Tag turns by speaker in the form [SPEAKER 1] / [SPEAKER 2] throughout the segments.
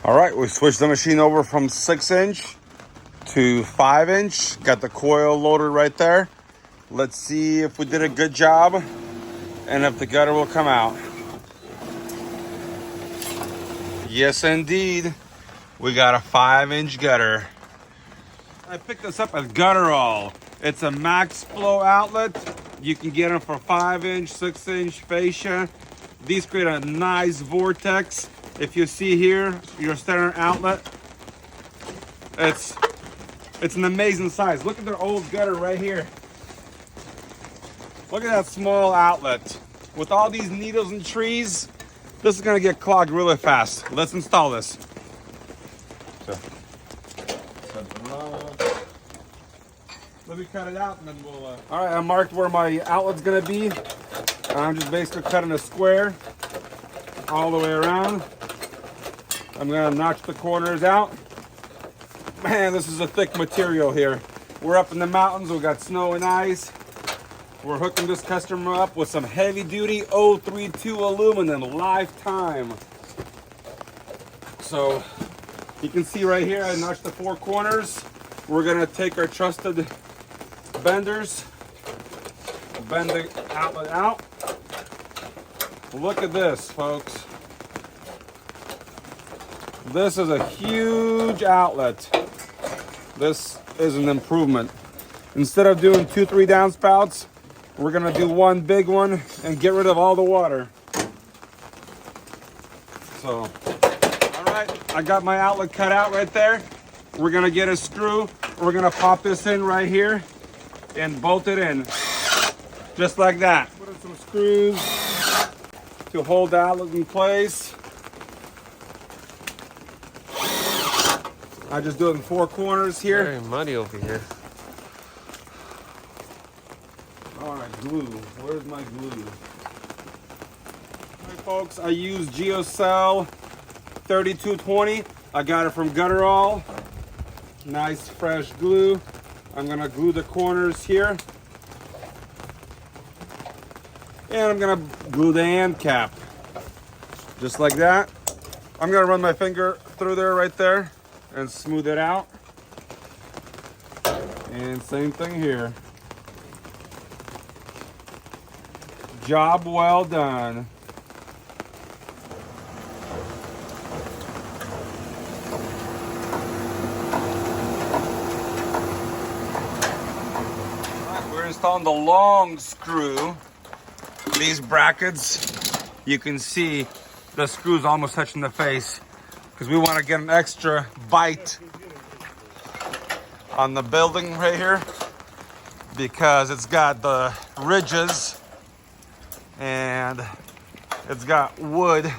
[SPEAKER 1] All right, we switched the machine over from 6-inch to 5-inch. Got the coil loaded right there. Let's see if we did a good job and if the gutter will come out. Yes, indeed. We got a 5-inch gutter. I picked this up at Gutterall. It's a max flow outlet. You can get them for 5-inch, 6-inch fascia. These create a nice vortex. If you see here, your center outlet, it's an amazing size. Look at their old gutter right here. Look at that small outlet. With all these needles and trees, this is gonna get clogged really fast. Let's install this. Let me cut it out and then we'll... All right, I marked where my outlet's gonna be. I'm just basically cutting a square all the way around. I'm gonna notch the corners out. Man, this is a thick material here. We're up in the mountains, we got snow and ice. We're hooking this customer up with some heavy duty 032 aluminum lifetime. So you can see right here, I notched the 4 corners. We're gonna take our trusted benders, bend the outlet out. Look at this, folks. This is a huge outlet. This is an improvement. Instead of doing 2-3 downspouts, we're gonna do one big one and get rid of all the water. So, all right, I got my outlet cut out right there. We're gonna get a screw. We're gonna pop this in right here and bolt it in, just like that. Put in some screws to hold the outlet in place. I just do it in 4 corners here.
[SPEAKER 2] Very muddy over here.
[SPEAKER 1] All right, glue. Where's my glue? All right, folks, I use GeoCell 3220. I got it from Gutterall. Nice fresh glue. I'm gonna glue the corners here. And I'm gonna glue the end cap. Just like that. I'm gonna run my finger through there right there and smooth it out. And same thing here. Job well done. We're installing the long screw. These brackets, you can see the screws almost touching the face because we want to get an extra bite on the building right here because it's got the ridges and it's got wood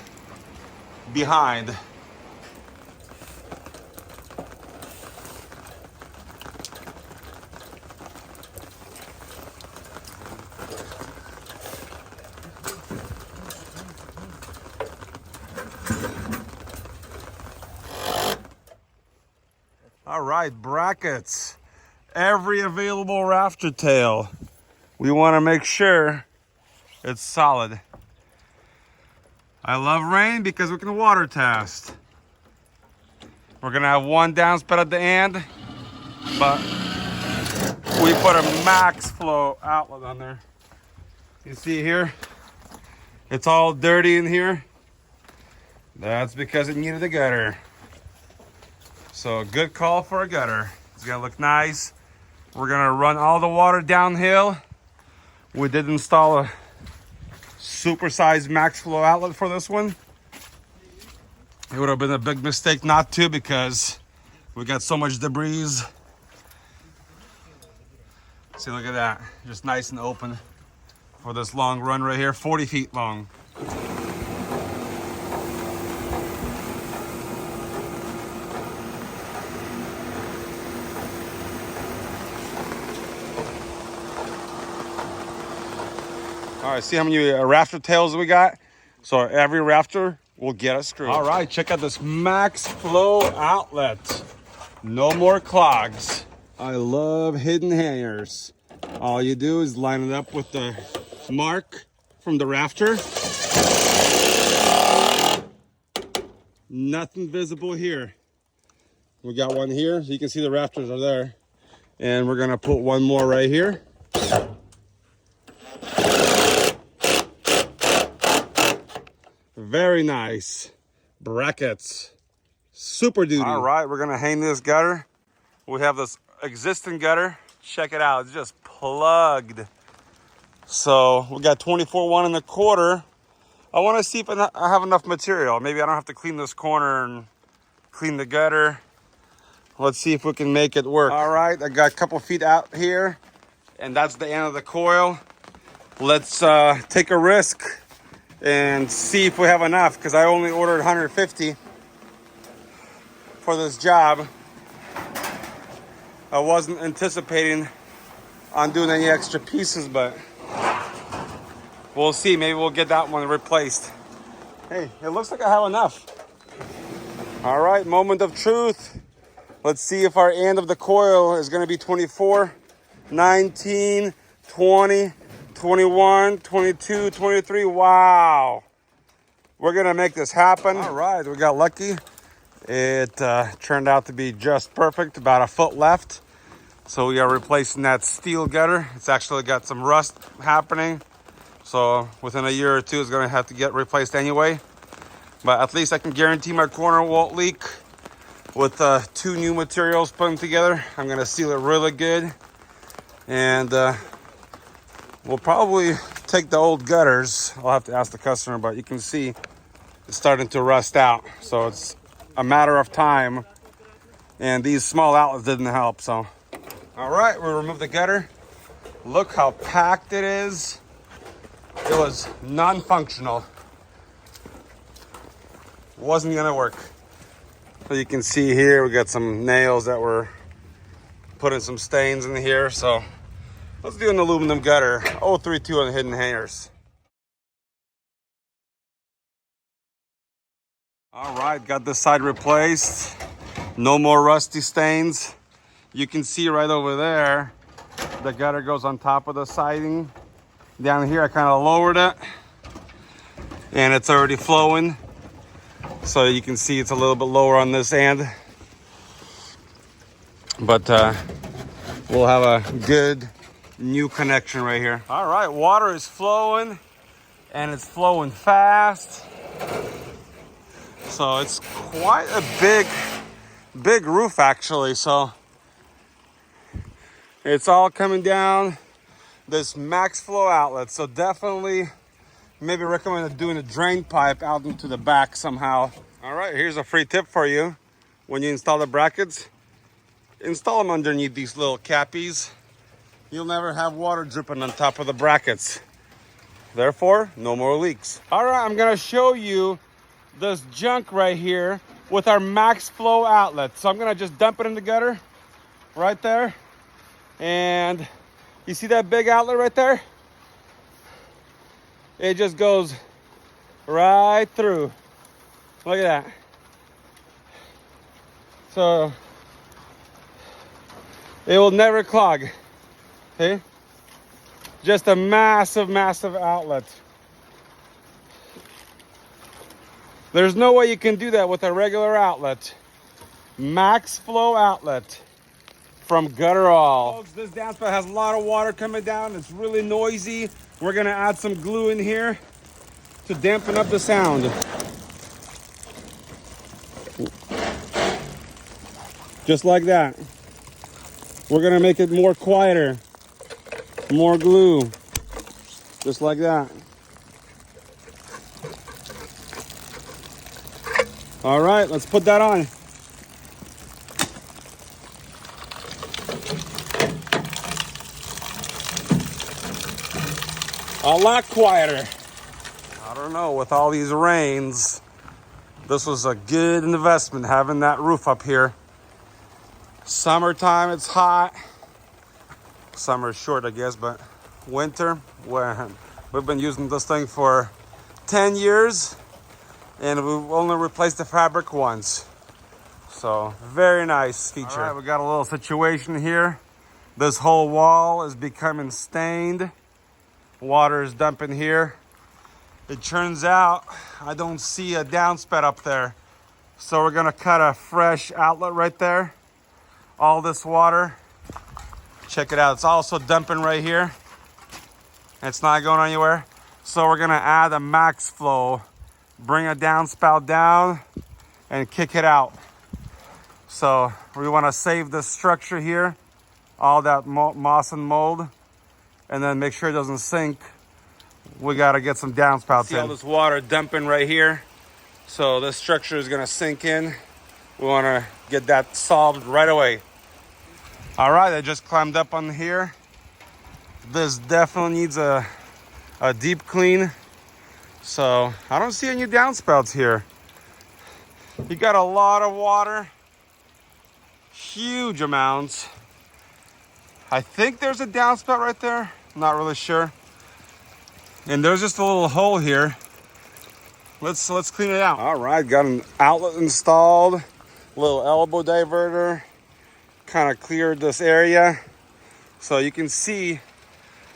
[SPEAKER 1] behind. All right, brackets. Every available rafter tail. We want to make sure it's solid. I love rain because we can water test. We're gonna have one downspout at the end, but we put a max flow outlet on there. You see here, it's all dirty in here. That's because it needed a gutter. So a good call for a gutter. It's gonna look nice. We're gonna run all the water downhill. We did install a super-sized max flow outlet for this one. It would have been a big mistake not to because we got so much debris. See, look at that. Just nice and open for this long run right here, 40 feet long. All right, see how many rafter tails we got? So every rafter will get a screw. All right, check out this max flow outlet. No more clogs. I love hidden hangers. All you do is line it up with the mark from the rafter. Nothing visible here. We got one here, so you can see the rafters are there. And we're gonna put one more right here. Very nice. Brackets. Super duty. All right, we're gonna hang this gutter. We have this existing gutter. Check it out, it's just plugged. So we got 24 1 1/4. I wanna see if I have enough material. Maybe I don't have to clean this corner and clean the gutter. Let's see if we can make it work. All right, I got a couple feet out here, and that's the end of the coil. Let's take a risk and see if we have enough, because I only ordered 150 for this job. I wasn't anticipating on doing any extra pieces, but we'll see. Maybe we'll get that one replaced. Hey, it looks like I have enough. All right, moment of truth. Let's see if our end of the coil is gonna be 24, 19, 20, 21, 22, 23. Wow. We're gonna make this happen. All right, we got lucky. It turned out to be just perfect, about a foot left. So we are replacing that steel gutter. It's actually got some rust happening. So within a year or two, it's gonna have to get replaced anyway. But at least I can guarantee my corner won't leak. With 2 new materials put them together, I'm gonna seal it really good. And we'll probably take the old gutters. I'll have to ask the customer, but you can see it's starting to rust out. So it's a matter of time. And these small outlets didn't help, so. All right, we'll remove the gutter. Look how packed it is. It was non-functional. Wasn't gonna work. So you can see here, we got some nails that were putting some stains in here. So let's do an aluminum gutter, 032 on the hidden hangers. All right, got this side replaced. No more rusty stains. You can see right over there, the gutter goes on top of the siding. Down here, I kind of lowered it and it's already flowing. So you can see it's a little bit lower on this end. But we'll have a good new connection right here. All right, water is flowing and it's flowing fast. So it's quite a big roof actually. So it's all coming down this max flow outlet. So definitely maybe recommend doing a drain pipe out into the back somehow. All right, here's a free tip for you. When you install the brackets, install them underneath these little cappies. You'll never have water dripping on top of the brackets. Therefore, no more leaks. All right, I'm gonna show you this junk right here with our max flow outlet. So I'm gonna just dump it in the gutter right there. And you see that big outlet right there? It just goes right through. Look at that. So it will never clog. Okay? Just a massive, massive outlet. There's no way you can do that with a regular outlet. Max flow outlet from Gutter All. Folks, this downspout has a lot of water coming down. It's really noisy. We're gonna add some glue in here to dampen up the sound. Just like that. We're gonna make it more quieter. More glue. Just like that. All right, let's put that on. A lot quieter. I don't know, with all these rains, this was a good investment having that roof up here. Summertime, it's hot. Summer is short, I guess, but winter, we've been using this thing for 10 years and we've only replaced the fabric once. So, very nice feature. All right, we got a little situation here. This whole wall is becoming stained. Water is dumping here. It turns out I don't see a downspout up there. So we're gonna cut a fresh outlet right there. All this water, check it out, it's also dumping right here. It's not going anywhere. So we're gonna add a max flow, bring a downspout down and kick it out. So we wanna save the structure here, all that moss and mold, and then make sure it doesn't sink. We gotta get some downspouts in. See all this water dumping right here? So this structure is gonna sink in. We wanna get that solved right away. All right, I just climbed up on here. This definitely needs a deep clean. So I don't see any downspouts here. You got a lot of water, huge amounts. I think there's a downspout right there. I'm not really sure. And there's just a little hole here. Let's clean it out. All right, got an outlet installed, little elbow diverter, kind of cleared this area. So you can see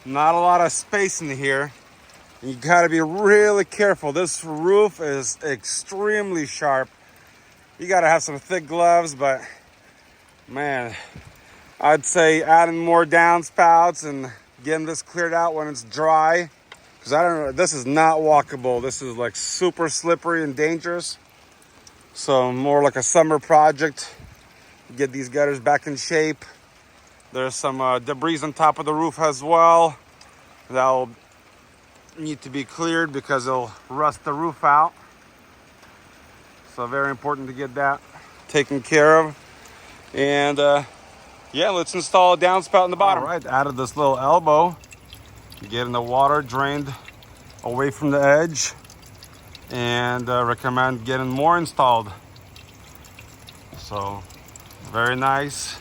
[SPEAKER 1] not a lot of space in here. You gotta be really careful. This roof is extremely sharp. You gotta have some thick gloves, but man, I'd say adding more downspouts and getting this cleared out when it's dry. Because I don't know, this is not walkable. This is like super slippery and dangerous. So more like a summer project. Get these gutters back in shape. There's some debris on top of the roof as well. That'll need to be cleared because it'll rust the roof out. So very important to get that taken care of. And yeah, let's install a downspout in the bottom. All right, added this little elbow. Getting the water drained away from the edge, and recommend getting more installed. So very nice,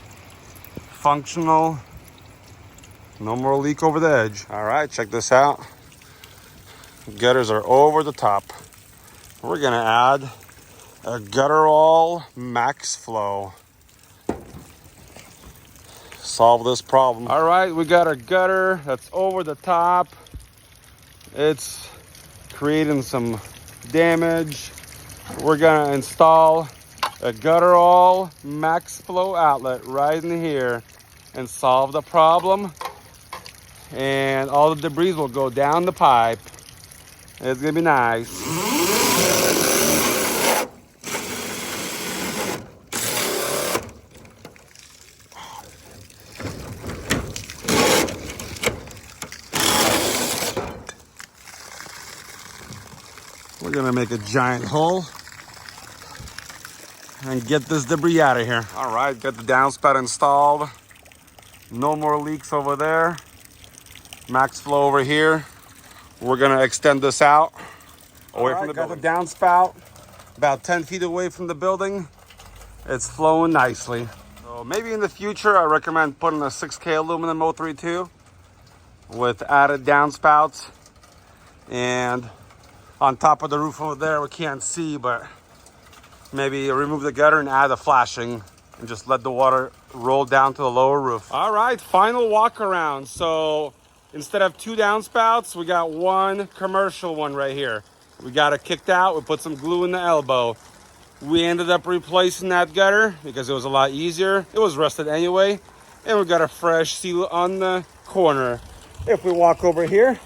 [SPEAKER 1] functional, no more leak over the edge. All right, check this out. Gutters are over the top. We're gonna add a gutterall max flow. Solve this problem. All right, we got a gutter that's over the top. It's creating some damage. We're gonna install a gutterall max flow outlet right in here and solve the problem. And all the debris will go down the pipe. It's gonna be nice. We're gonna make a giant hole and get this debris out of here. All right, got the downspout installed. No more leaks over there. Max flow over here. We're gonna extend this out away from the building. Got the downspout about 10 feet away from the building. It's flowing nicely. So maybe in the future, I recommend putting a 6K aluminum 032 with added downspouts. And on top of the roof over there, we can't see, but maybe remove the gutter and add a flashing and just let the water roll down to the lower roof. All right, final walk around. So instead of 2 downspouts, we got 1 commercial one right here. We got it kicked out. We put some glue in the elbow. We ended up replacing that gutter because it was a lot easier. It was rusted anyway. And we got a fresh seal on the corner. If we walk over here,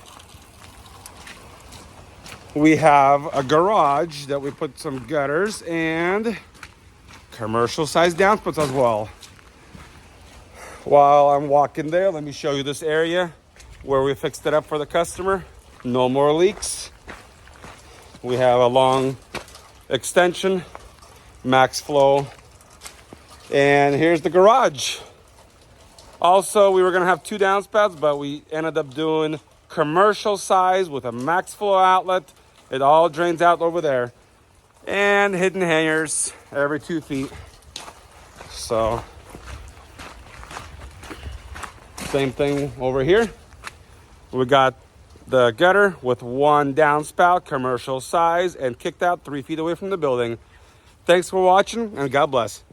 [SPEAKER 1] we have a garage that we put some gutters and commercial sized downspouts as well. While I'm walking there, let me show you this area where we fixed it up for the customer. No more leaks. We have a long extension, max flow, and here's the garage. Also, we were gonna have 2 downspouts, but we ended up doing commercial size with a max flow outlet. It all drains out over there. And hidden hangers every 2 feet. So, same thing over here. We got the gutter with 1 downspout, commercial size, and kicked out 3 feet away from the building. Thanks for watching, and God bless.